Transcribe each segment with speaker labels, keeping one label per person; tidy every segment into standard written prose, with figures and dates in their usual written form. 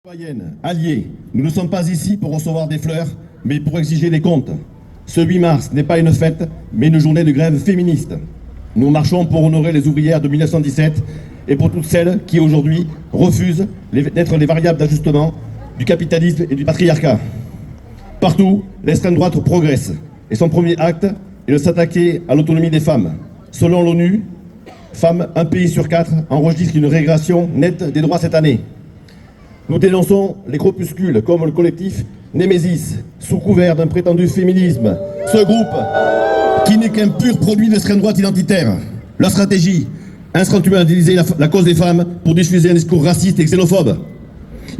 Speaker 1: Citoyennes, alliés, nous ne sommes pas ici pour recevoir des fleurs, mais pour exiger des comptes. Ce 8 mars n'est pas une fête, mais une journée de grève féministe. Nous marchons pour honorer les ouvrières de 1917 et pour toutes celles qui aujourd'hui refusent d'être les variables d'ajustement du capitalisme et du patriarcat. Partout, l'extrême droite progresse et son premier acte est de s'attaquer à l'autonomie des femmes. Selon l'ONU, femmes, un pays sur 4 enregistre une régression nette des droits cette année. Nous dénonçons les groupuscules comme le collectif Némésis, sous couvert d'un prétendu féminisme. Ce groupe, qui n'est qu'un pur produit de l'extrême droite identitaire. Leur stratégie, instrumentaliser la cause des femmes pour diffuser un discours raciste et xénophobe.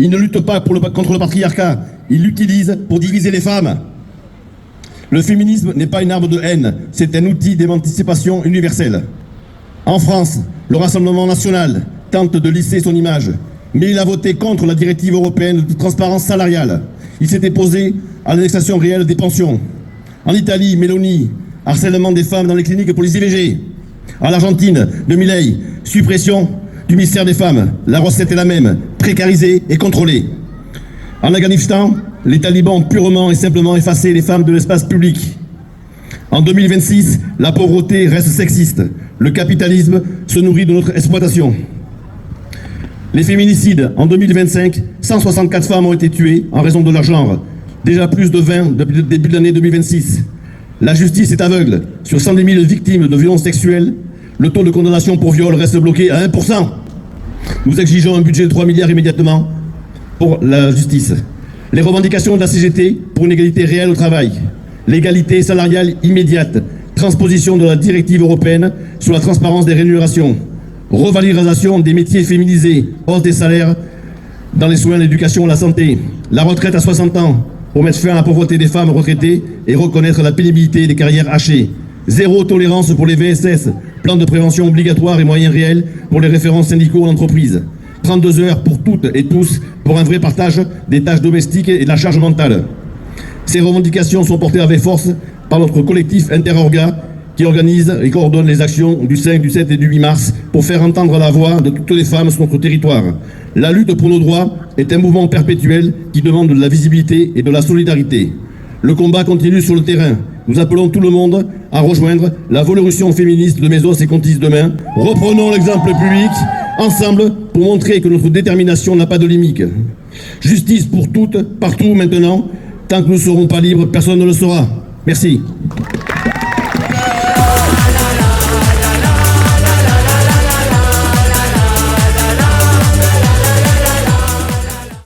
Speaker 1: Ils ne luttent pas contre le patriarcat, ils l'utilisent pour diviser les femmes. Le féminisme n'est pas une arme de haine, c'est un outil d'émancipation universelle. En France, le Rassemblement national tente de lisser son image. Mais il a voté contre la directive européenne de transparence salariale. Il s'était opposé à l'indexation réelle des pensions. En Italie, Meloni, harcèlement des femmes dans les cliniques pour les IVG. En l'Argentine, de Milei, suppression du ministère des Femmes. La recette est la même, précarisée et contrôlée. En Afghanistan, les talibans ont purement et simplement effacé les femmes de l'espace public. En 2026, la pauvreté reste sexiste. Le capitalisme se nourrit de notre exploitation. Les féminicides, en 2025, 164 femmes ont été tuées en raison de leur genre. Déjà plus de 20 depuis le début de l'année 2026. La justice est aveugle. Sur 110 000 victimes de violences sexuelles, le taux de condamnation pour viol reste bloqué à 1%. Nous exigeons un budget de 3 milliards immédiatement pour la justice. Les revendications de la CGT pour une égalité réelle au travail. L'égalité salariale immédiate. Transposition de la directive européenne sur la transparence des rémunérations. Revalorisation des métiers féminisés, hausse des salaires dans les soins, l'éducation, la santé, la retraite à 60 ans pour mettre fin à la pauvreté des femmes retraitées et reconnaître la pénibilité des carrières hachées. Zéro tolérance pour les VSS, plan de prévention obligatoire et moyens réels pour les référents syndicaux en entreprise. 32 heures pour toutes et tous pour un vrai partage des tâches domestiques et de la charge mentale. Ces revendications sont portées avec force par notre collectif Interorga qui organise et coordonne les actions du 5, du 7 et du 8 mars pour faire entendre la voix de toutes les femmes sur notre territoire. La lutte pour nos droits est un mouvement perpétuel qui demande de la visibilité et de la solidarité. Le combat continue sur le terrain. Nous appelons tout le monde à rejoindre la Volorution féministe de Mésos et Contis demain. Reprenons l'exemple public ensemble pour montrer que notre détermination n'a pas de limite. Justice pour toutes, partout maintenant. Tant que nous ne serons pas libres, personne ne le sera. Merci.